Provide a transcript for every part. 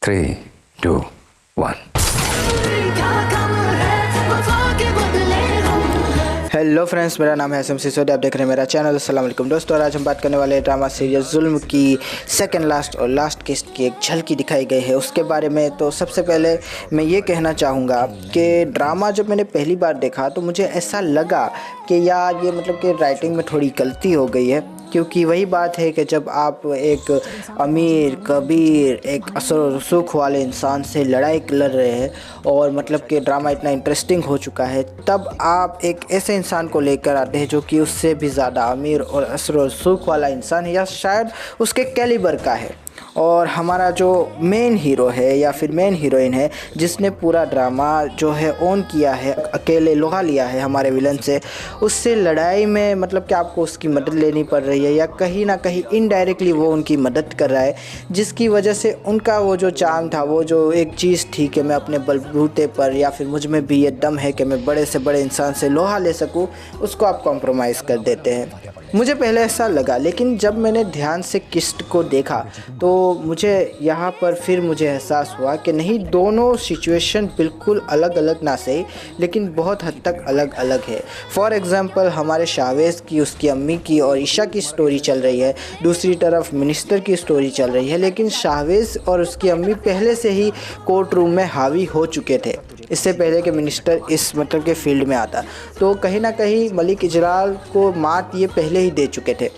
3, 2, 1। Hello friends, मेरा नाम है एसएम सिसोदिया। आप देख रहे हैं मेरा चैनल। अस्सलाम वालेकुम दोस्तों। और आज हम बात करने वाले हैं ड्रामा सीरीज जुल्म की सेकंड लास्ट और लास्ट किस्त की एक झलकी दिखाई गई है उसके बारे में। तो सबसे पहले मैं ये कहना चाहूँगा कि ड्रामा जब मैंने पहली बार देखा तो मुझे ऐसा लगा कि यार ये मतलब कि राइटिंग में थोड़ी गलती हो गई है, क्योंकि वही बात है कि जब आप एक अमीर कबीर एक असर रसूख वाले इंसान से लड़ाई लड़ रहे हैं और मतलब कि ड्रामा इतना इंटरेस्टिंग हो चुका है, तब आप एक ऐसे इंसान को लेकर आते हैं जो कि उससे भी ज़्यादा अमीर और असर रसूख वाला इंसान है या शायद उसके कैलिबर का है। और हमारा जो मेन हीरो है या फिर मेन हीरोइन है जिसने पूरा ड्रामा जो है ऑन किया है, अकेले लुहा लिया है हमारे विलन से, उससे लड़ाई में मतलब कि आपको उसकी मदद लेनी पड़ रही है या कहीं ना कहीं इनडायरेक्टली वो उनकी मदद कर रहा है, जिसकी वजह से उनका वो जो चार्म था, वो जो एक चीज़ थी कि मैं अपने बलबूते पर या फिर मुझ में भी ये दम है कि मैं बड़े से बड़े इंसान से लोहा ले सकूं, उसको आप कॉम्प्रोमाइज़ कर देते हैं। मुझे पहले ऐसा लगा, लेकिन जब मैंने ध्यान से किस्त को देखा तो मुझे यहाँ पर फिर मुझे एहसास हुआ कि नहीं, दोनों सिचुएशन बिल्कुल अलग अलग ना सही लेकिन बहुत हद तक अलग अलग है। फॉर एग्ज़ाम्पल हमारे शाहवेज़ की, उसकी अम्मी की और ईशा की स्टोरी चल रही है, दूसरी तरफ मिनिस्टर की स्टोरी चल रही है, लेकिन शाहवेज़ और उसकी अम्मी पहले से ही कोर्ट रूम में हावी हो चुके थे इससे पहले कि मिनिस्टर इस मतलब के फील्ड में आता। तो कहीं ना कहीं मलिक इजलाल को मात ये पहले ही दे चुके थे।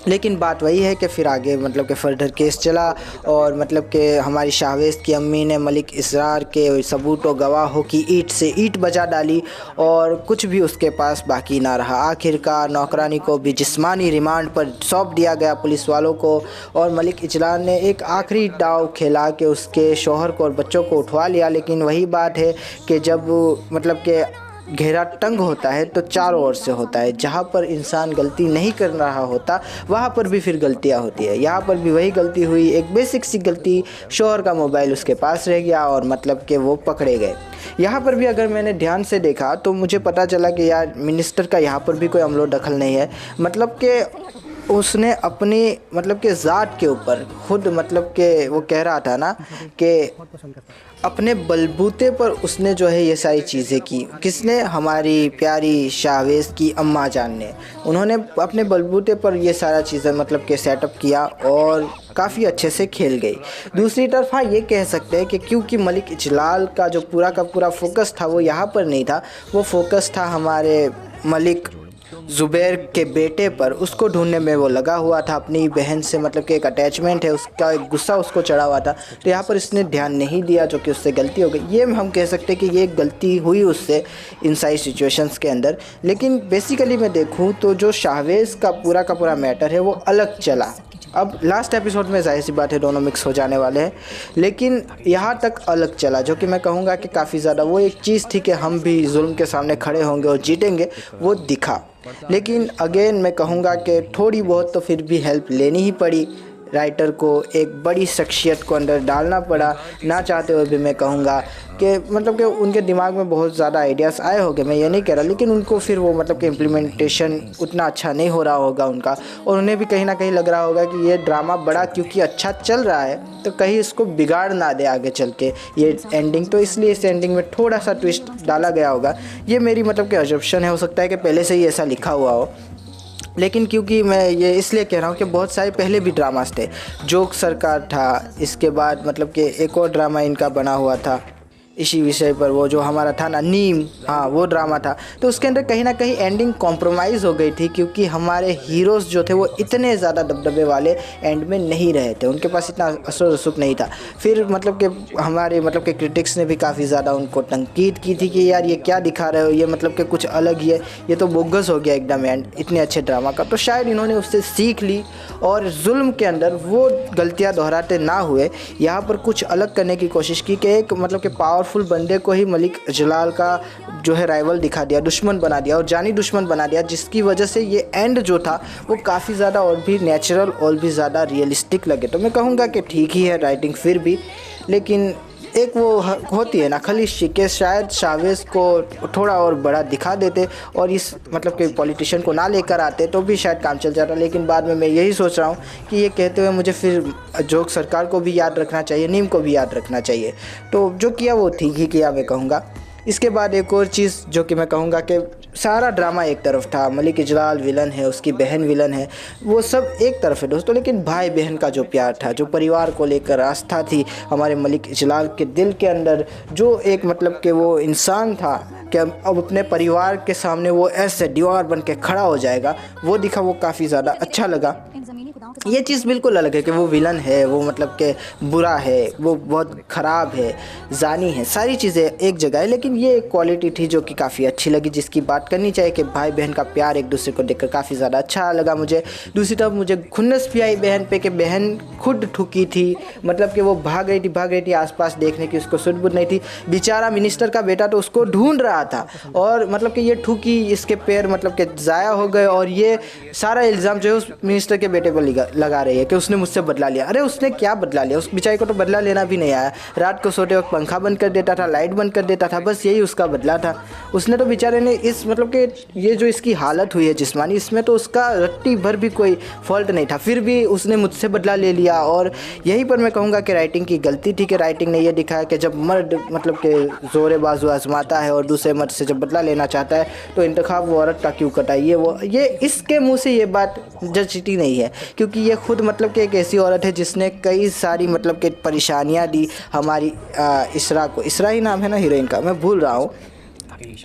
लेकिन बात वही है कि फिर आगे मतलब कि फर्दर केस चला और मतलब कि हमारी शाहवेज़ की अम्मी ने मलिक इसरार के सबूत और गवाहों की ईंट से ईंट बजा डाली और कुछ भी उसके पास बाकी ना रहा। आखिरकार नौकरानी को भी जिस्मानी रिमांड पर सौंप दिया गया पुलिस वालों को और मलिक इजलाल ने एक आखिरी दाव खेला कि उसके शौहर को और बच्चों को उठवा लिया। लेकिन वही बात है कि जब मतलब कि घेरा तंग होता है तो चारों ओर से होता है। जहाँ पर इंसान गलती नहीं कर रहा होता वहाँ पर भी फिर गलतियाँ होती है। यहाँ पर भी वही गलती हुई, एक बेसिक सी गलती, शौहर का मोबाइल उसके पास रह गया और मतलब कि वो पकड़े गए। यहाँ पर भी अगर मैंने ध्यान से देखा तो मुझे पता चला कि यार मिनिस्टर का यहाँ पर भी कोई अमलो दखल नहीं है। मतलब कि उसने अपनी मतलब के ज़ात के ऊपर खुद मतलब के वो कह रहा था ना कि अपने बलबूते पर उसने जो है ये सारी चीज़ें की। किसने? हमारी प्यारी शाहवेज़ की अम्मा जान ने। उन्होंने अपने बलबूते पर ये सारा चीज़ें मतलब के सेटअप किया और काफ़ी अच्छे से खेल गई। दूसरी तरफ हाँ ये कह सकते हैं कि क्योंकि मलिक इजलाल का जो पूरा का पूरा फोकस था वो यहाँ पर नहीं था, वो फोकस था हमारे मलिक ज़ुबैर के बेटे पर। उसको ढूंढने में वो लगा हुआ था, अपनी बहन से मतलब कि एक अटैचमेंट है, उसका एक गुस्सा उसको चढ़ा हुआ था। तो यहाँ पर इसने ध्यान नहीं दिया, जो कि उससे गलती हो गई। ये हम कह सकते हैं कि ये गलती हुई उससे इन सारी सिचुएशंस के अंदर। लेकिन बेसिकली मैं देखूँ तो जो शाहवेज़ का पूरा मैटर है वो अलग चला। अब लास्ट एपिसोड में जाहिर सी बात है दोनों मिक्स हो जाने वाले हैं, लेकिन यहाँ तक अलग चला, जो कि मैं कहूँगा कि काफ़ी ज़्यादा वो एक चीज़ थी कि हम भी जुल्म के सामने खड़े होंगे और जीतेंगे, वो दिखा। लेकिन अगेन मैं कहूँगा कि थोड़ी बहुत तो फिर भी हेल्प लेनी ही पड़ी। राइटर को एक बड़ी शख्सियत को अंदर डालना पड़ा, ना चाहते हुए भी मैं कहूँगा कि मतलब कि उनके दिमाग में बहुत ज़्यादा आइडियाज़ आए होंगे, मैं ये नहीं कह रहा, लेकिन उनको फिर वो मतलब कि इम्प्लीमेंटेशन उतना अच्छा नहीं हो रहा होगा उनका। और उन्हें भी कहीं ना कहीं लग रहा होगा कि ये ड्रामा बड़ा क्योंकि अच्छा चल रहा है तो कहीं इसको बिगाड़ ना दे आगे चल के ये एंडिंग, तो इसलिए इस एंडिंग में थोड़ा सा ट्विस्ट डाला गया होगा। ये मेरी मतलब कि अजम्पशन है, हो सकता है कि पहले से ही ऐसा लिखा हुआ हो। लेकिन क्योंकि मैं ये इसलिए कह रहा हूँ कि बहुत सारे पहले भी ड्रामास थे, जोक सरकार था, इसके बाद मतलब कि एक और ड्रामा इनका बना हुआ था इसी विषय पर, वो जो हमारा था ना नीम, हाँ वो ड्रामा था। तो उसके अंदर कहीं ना कहीं एंडिंग कॉम्प्रोमाइज़ हो गई थी, क्योंकि हमारे हीरोज़ जो थे वो इतने ज़्यादा दबदबे वाले एंड में नहीं रहे थे, उनके पास इतना असर रसूख नहीं था। फिर मतलब कि हमारे मतलब कि क्रिटिक्स ने भी काफ़ी ज़्यादा उनको तनकीद की थी कि यार ये क्या दिखा रहे हो, ये मतलब कि कुछ अलग ही है, ये तो बोगस हो गया एकदम एंड इतने अच्छे ड्रामा का। तो शायद इन्होंने उससे सीख ली और जुल्म के अंदर वो गलतियाँ दोहराते ना हुए यहाँ पर कुछ अलग करने की कोशिश की कि एक मतलब कि पावरफुल बंदे को ही मलिक इजलाल का जो है राइवल दिखा दिया, दुश्मन बना दिया और जानी दुश्मन बना दिया, जिसकी वजह से ये एंड जो था वो काफ़ी ज़्यादा और भी नेचुरल और भी ज़्यादा रियलिस्टिक लगे। तो मैं कहूँगा कि ठीक ही है राइटिंग फिर भी, लेकिन एक वो होती है ना खलिश कि शायद शावेज को थोड़ा और बड़ा दिखा देते और इस मतलब कि पॉलिटिशियन को ना लेकर आते तो भी शायद काम चल जाता। लेकिन बाद में मैं यही सोच रहा हूँ कि ये कहते हुए मुझे फिर जोग सरकार को भी याद रखना चाहिए, नीम को भी याद रखना चाहिए। तो जो किया वो ठीक ही किया मैं कहूँगा। इसके बाद एक और चीज़ जो कि मैं कहूँगा कि सारा ड्रामा एक तरफ था, मलिक इजलाल विलन है, उसकी बहन विलन है, वो सब एक तरफ है दोस्तों। लेकिन भाई बहन का जो प्यार था, जो परिवार को लेकर आस्था थी हमारे मलिक इजलाल के दिल के अंदर, जो एक मतलब कि वो इंसान था कि अब अपने परिवार के सामने वो ऐसे दीवार बन के खड़ा हो जाएगा, वो दिखा, वो काफ़ी ज़्यादा अच्छा लगा। ये चीज़ बिल्कुल अलग है कि वो विलन है, वो मतलब कि बुरा है, वो बहुत ख़राब है, जानी है, सारी चीज़ें एक जगह है। लेकिन ये एक क्वालिटी थी जो कि काफ़ी अच्छी लगी, जिसकी बात करनी चाहिए कि भाई बहन का प्यार एक दूसरे को देखकर काफ़ी ज़्यादा अच्छा लगा मुझे। दूसरी तरफ मुझे खुन्नस भी आई बहन पे कि बहन खुद ठुकी थी, मतलब कि वो भाग रही थी आसपास देखने की, उसको सुध-बुध नहीं थी। बेचारा मिनिस्टर का बेटा तो उसको ढूंढ रहा था और मतलब कि ये ठुकी, इसके पैर मतलब कि ज़ाया हो गए और ये सारा इल्ज़ाम जो है उस मिनिस्टर के बेटे पर लगा रही है कि उसने मुझसे बदला लिया। अरे उसने क्या बदला लिया? उस बेचारे को तो बदला लेना भी नहीं आया। रात को सोते वक्त पंखा बंद कर देता था, लाइट बंद कर देता था, बस यही उसका बदला था। उसने तो बेचारे ने इस मतलब कि ये जो इसकी हालत हुई है जिस्मानी, इसमें तो उसका रत्ती भर भी कोई फॉल्ट नहीं था, फिर भी उसने मुझसे बदला ले लिया। और यहीं पर मैं कहूँगा कि राइटिंग की गलती थी कि राइटिंग ने ये दिखाया कि जब मर्द मतलब कि ज़ोरे बाजू आजमाता है और दूसरे मर्द से जब बदला लेना चाहता है तो इंतखाब वो औरत का क्यों कराइए। ये इसके मुँह से ये बात जचती नहीं है, क्योंकि ये खुद मतलब कि एक ऐसी औरत है जिसने कई सारी मतलब कि परेशानियां दी हमारी इसरा को। इसरा ही नाम है ना हीरोइन का, मैं भूल रहा हूँ,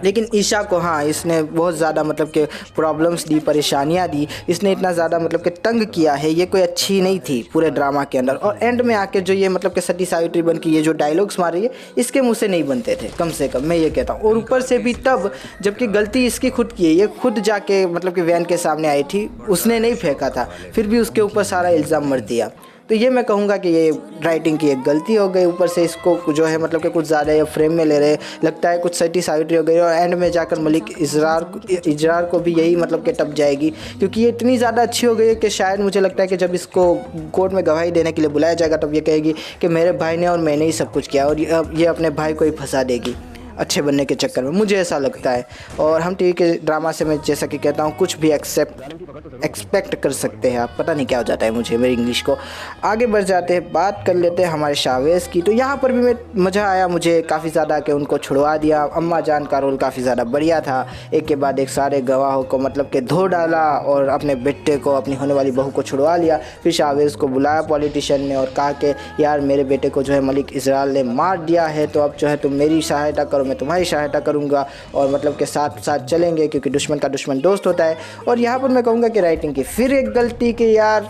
लेकिन ईशा को, हाँ, इसने बहुत ज़्यादा मतलब कि प्रॉब्लम्स दी, परेशानियां दी, इसने इतना ज़्यादा मतलब कि तंग किया है। ये कोई अच्छी नहीं थी पूरे ड्रामा के अंदर। और एंड में आके जो ये मतलब कि सती सावित्री बन के ये जो डायलॉग्स मार रही है, इसके मुँह से नहीं बनते थे, कम से कम मैं ये कहता हूँ। और ऊपर से भी तब जबकि गलती इसकी खुद की है, ये खुद जाके मतलब कि वैन के सामने आई थी, उसने नहीं फेंका था, फिर भी उसके ऊपर सारा इल्ज़ाम मर दिया। तो ये मैं कहूँगा कि ये राइटिंग की एक गलती हो गई। ऊपर से इसको जो है मतलब कि कुछ ज़्यादा ये फ्रेम में ले रहे, लगता है कुछ सती सावित्री हो गई और एंड में जाकर मलिक इजरार को भी यही मतलब कि टप जाएगी, क्योंकि ये इतनी ज़्यादा अच्छी हो गई है कि शायद मुझे लगता है कि जब इसको कोर्ट में गवाही देने के लिए बुलाया जाएगा तब ये कहेगी कि मेरे भाई ने और मैंने ही सब कुछ किया, और ये अपने भाई को ही फंसा देगी अच्छे बनने के चक्कर में, मुझे ऐसा लगता है। और हम टीवी के ड्रामा से मैं जैसा कि कहता हूँ कुछ भी एक्सपेक्ट कर सकते हैं आप, पता नहीं क्या हो जाता है मुझे मेरी इंग्लिश को। आगे बढ़ जाते हैं, बात कर लेते हैं हमारे शावेज़ की। तो यहाँ पर भी मज़ा आया मुझे काफ़ी ज़्यादा कि उनको छुड़वा दिया। अम्मा जान का रोल काफ़ी ज़्यादा बढ़िया था, एक के बाद एक सारे गवाहों को मतलब कि धो डाला और अपने बेटे को, अपनी होने वाली बहू को छुड़वा लिया। फिर शावेज़ को बुलाया पॉलिटिशियन ने और कहा कि यार मेरे बेटे को जो है मलिक इजराल ने मार दिया है, तो अब जो है तुम मेरी सहायता करो, मैं तुम्हारी सहायता करूंगा और मतलब के साथ साथ चलेंगे, क्योंकि दुश्मन का दुश्मन दोस्त होता है। और यहाँ पर मैं कहूँगा कि राइटिंग की फिर एक गलती कि यार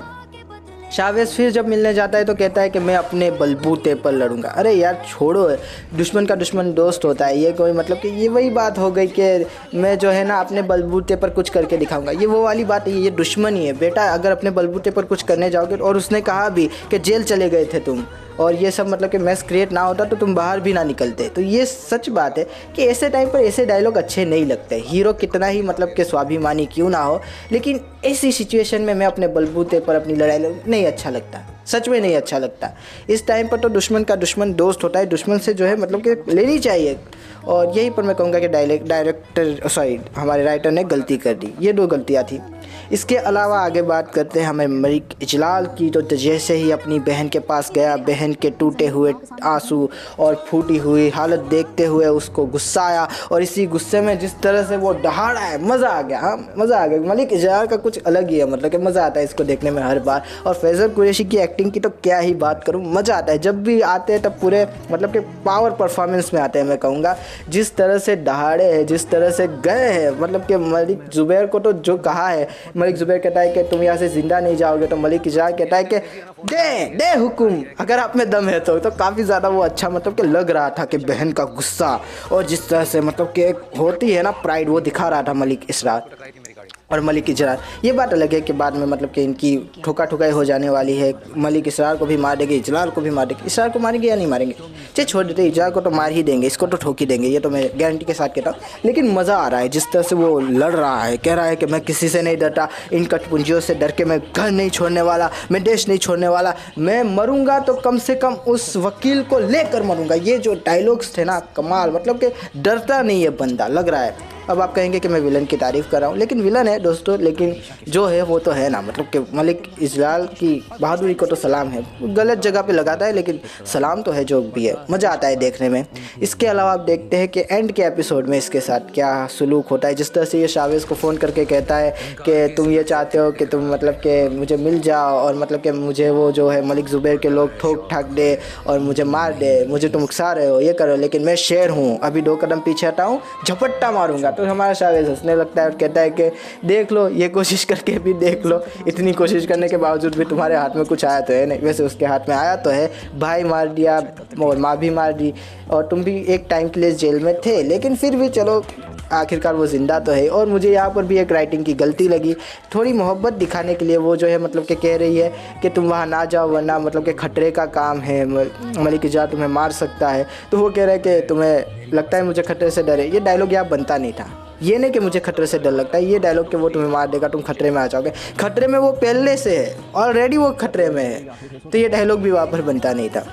शावेज़ फिर जब मिलने जाता है तो कहता है कि मैं अपने बलबूते पर लड़ूंगा। अरे यार छोड़ो, दुश्मन का दुश्मन दोस्त होता है, ये कोई मतलब कि ये वही बात हो गई कि मैं जो है ना अपने बलबूते पर कुछ करके दिखाऊंगा, ये वो वाली बात है। ये दुश्मन ही है बेटा, अगर अपने बलबूते पर कुछ करने जाओगे। और उसने कहा भी कि जेल चले गए थे तुम, और ये सब मतलब कि मैस क्रिएट ना होता तो तुम बाहर भी ना निकलते। तो ये सच बात है कि ऐसे टाइम पर ऐसे डायलॉग अच्छे नहीं लगते। हीरो कितना ही मतलब कि स्वाभिमानी क्यों ना हो, लेकिन ऐसी सिचुएशन में मैं अपने बलबूते पर अपनी लड़ाई नहीं अच्छा लगता, सच में नहीं अच्छा लगता। इस टाइम पर तो दुश्मन का दुश्मन दोस्त होता है, दुश्मन से जो है मतलब कि लेनी चाहिए। और यहीं पर मैं कहूँगा कि हमारे राइटर ने गलती कर दी, ये दो गलतियाँ थी। इसके अलावा आगे बात करते हैं हमें मलिक इजलाल की। तो जैसे ही अपनी बहन के पास गया, बहन के टूटे हुए आंसू और फूटी हुई हालत देखते हुए उसको गुस्सा आया, और इसी गुस्से में जिस तरह से वो दहाड़ा है, मज़ा आ गया। हाँ मज़ा आ गया, मलिक इजलाल का कुछ अलग ही है, मतलब कि मज़ा आता है इसको देखने में हर बार। और फैज़ल कुरैशी की एक्टिंग की तो क्या ही बात करूँ, मज़ा आता है जब भी आते हैं, तब पूरे मतलब कि पावर परफॉर्मेंस में आते हैं। मैं कहूँगा जिस तरह से दहाड़े हैं, जिस तरह से गए हैं, मतलब कि मलिक ज़ुबैर को तो जो कहा है, मलिक ज़ुबैर कहता है कि तुम यहाँ से ज़िंदा नहीं जाओगे, तो मलिक इजलाल कहता है कि दे हुक्म, अगर आप में दम है तो काफ़ी ज़्यादा वो अच्छा मतलब कि लग रहा था कि बहन का गुस्सा और जिस तरह से मतलब कि एक होती है ना प्राइड, वो दिखा रहा था मलिक इजलाल। और मलिक इजरार। ये बात अलग है कि बाद में मतलब कि इनकी ठोका ठुकाई हो जाने वाली है। मलिक इजरार को भी मार देंगे, इजरार को भी मार देंगे। इजरार को मारेंगे या नहीं मारेंगे, चलिए छोड़ देते, इजरार को तो मार ही देंगे, इसको तो ठोक ही देंगे, ये तो मैं गारंटी के साथ कहता हूँ। लेकिन मज़ा आ रहा है जिस तरह से वो लड़ रहा है, कह रहा है कि मैं किसी से नहीं डरता, इन कठपुंजियों से डर के मैं घर नहीं छोड़ने वाला, मैं देश नहीं छोड़ने वाला, मैं मरूंगा तो कम से कम उस वकील को लेकर मरूंगा। ये जो डायलॉग्स थे ना, कमाल, मतलब कि डरता नहीं है बंदा, लग रहा है। अब आप कहेंगे कि मैं विलन की तारीफ़ कर रहा हूँ, लेकिन विलन है दोस्तों, लेकिन जो है वो तो है ना। मतलब कि मलिक इजरार की बहादुरी को तो सलाम है, गलत जगह पे लगाता है लेकिन सलाम तो है, जो भी है, मज़ा आता है देखने में। इसके अलावा आप देखते हैं कि एंड के एपिसोड में इसके साथ क्या सलूक होता है। जिस तरह से ये शावेज़ को फ़ोन करके कहता है कि तुम ये चाहते हो कि तुम मतलब कि मुझे मिल जाओ और मतलब कि मुझे वो जो है मलिक ज़ुबैर के लोग ठोक ठाक दे और मुझे मार दे, मुझे तुम उकसा रहे हो, ये करो, लेकिन मैं शेर हूँ, अभी 2 कदम पीछे हटाऊँ झपट्टा मारूंगा। तो हमारा शावेज़ हंसने लगता है और कहता है कि देख लो, ये कोशिश करके भी देख लो, इतनी कोशिश करने के बावजूद भी तुम्हारे हाथ में कुछ आया तो है नहीं। वैसे उसके हाथ में आया तो है, भाई मार दिया और माँ भी मार दी और तुम भी एक टाइम के लिए जेल में थे, लेकिन फिर भी चलो आखिरकार वो ज़िंदा तो है। और मुझे यहाँ पर भी एक राइटिंग की गलती लगी, थोड़ी मोहब्बत दिखाने के लिए वो जो है मतलब कि कह रही है कि तुम वहाँ ना जाओ वरना मतलब कि खतरे का काम है, मलिक इजरार तुम्हें मार सकता है। तो वो कह रहा है कि तुम्हें लगता है मुझे खतरे से डर है। ये डायलॉग यहाँ बनता नहीं था, ये नहीं कि मुझे खतरे से डर लगता है, ये डायलॉग कि वो तुम्हें मार देगा, तुम खतरे में आ जाओगे। खतरे में वो पहले से है, ऑलरेडी वो खतरे में है, तो ये डायलॉग भी वहाँ पर बनता नहीं था।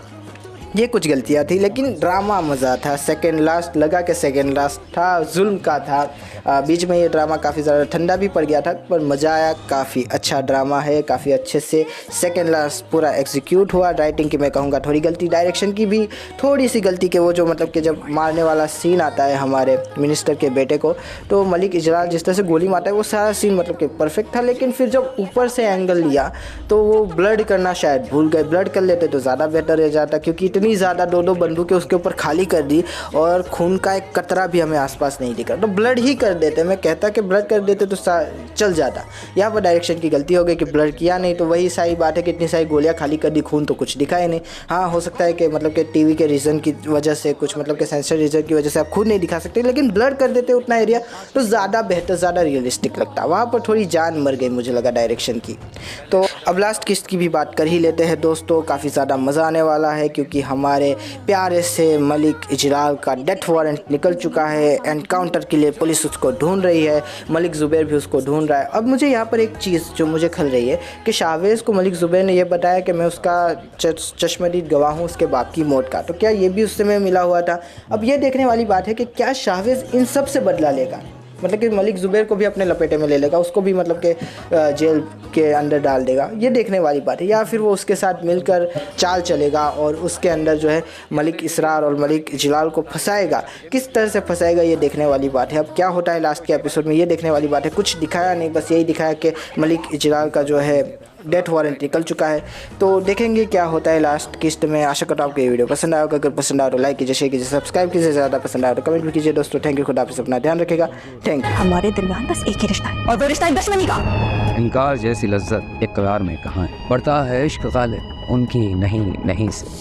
ये कुछ गलतियाँ थी, लेकिन ड्रामा मज़ा था। सेकंड लास्ट लगा कि सेकंड लास्ट था, जुल्म का था। बीच में ये ड्रामा काफ़ी ज़्यादा ठंडा भी पड़ गया था, पर मज़ा आया, काफ़ी अच्छा ड्रामा है, काफ़ी अच्छे से सेकंड लास्ट पूरा एग्जीक्यूट हुआ। राइटिंग की मैं कहूँगा थोड़ी गलती, डायरेक्शन की भी थोड़ी सी गलती कि वो जो मतलब कि जब मारने वाला सीन आता है हमारे मिनिस्टर के बेटे को, तो मलिक इजरार जिस तरह से गोली मारता है वो सारा सीन मतलब कि परफेक्ट था। लेकिन फिर जब ऊपर से एंगल लिया तो वो ब्लड करना शायद भूल गए, ब्लड कर लेते तो ज़्यादा बेटर रह जाता, क्योंकि इतनी ज़्यादा 2-2 बंदूकें उसके ऊपर खाली कर दी और खून का एक कतरा भी हमें आसपास नहीं दिखा। तो ब्लड ही कर देते, मैं कहता कि ब्लड कर देते तो चल जाता। यहाँ पर डायरेक्शन की गलती हो गई कि ब्लड किया नहीं, तो वही सारी बात है कि इतनी सारी गोलियाँ खाली कर दी, खून तो कुछ दिखा ही नहीं। हाँ, हो सकता है कि मतलब कि टीवी के रीज़न की वजह से, कुछ मतलब कि सेंसर रीज़न की वजह से आप खुद नहीं दिखा सकते, लेकिन ब्लड कर देते उतना एरिया तो ज़्यादा बेहतर, ज़्यादा रियलिस्टिक लगता। वहाँ पर थोड़ी जान मर गई मुझे लगा डायरेक्शन की। तो अब लास्ट किस्त की भी बात कर ही लेते हैं दोस्तों। काफ़ी ज़्यादा मज़ा आने वाला है क्योंकि हमारे प्यारे से मलिक इजरार का डेथ वारंट निकल चुका है। एनकाउंटर के लिए पुलिस उसको ढूंढ रही है, मलिक ज़ुबैर भी उसको ढूंढ रहा है। अब मुझे यहाँ पर एक चीज़ जो मुझे खल रही है कि शावेज़ को मलिक ज़ुबैर ने यह बताया कि मैं उसका चश्मदीद गवाह हूँ उसके बाप की मौत का, तो क्या ये भी उससे में मिला हुआ था? अब ये देखने वाली बात है कि क्या शावेज़ इन सब से बदला लेगा, मतलब कि मलिक ज़ुबैर को भी अपने लपेटे में ले लेगा, उसको भी मतलब कि जेल के अंदर डाल देगा, ये देखने वाली बात है। या फिर वो उसके साथ मिलकर चाल चलेगा और उसके अंदर जो है मलिक इजरार और मलिक इजलाल को फंसाएगा। किस तरह से फंसाएगा ये देखने वाली बात है। अब क्या होता है लास्ट के एपिसोड में ये देखने वाली बात है। कुछ दिखाया नहीं, बस यही दिखाया कि मलिक इजलाल का जो है डेथ वारंट निकल चुका है। तो देखेंगे क्या होता है लास्ट किस्त में। आशा करता हूँ आपको ये वीडियो पसंद आएगा। अगर पसंद आए तो लाइक कीजिए, शेयर कीजिए, सब्सक्राइब कीजिए, ज़्यादा पसंद आए तो कमेंट भी कीजिए दोस्तों। थैंक यू, खुदा हाफिज़, अपना ध्यान रखेगा। Thank you. हमारे दरमियान बस एक ही रिश्ता है और वो रिश्ता है दुश्मनी का। इनकार जैसी लज्जत इकरार में कहाँ है, बढ़ता है इश्क गालिब उनकी नहीं से।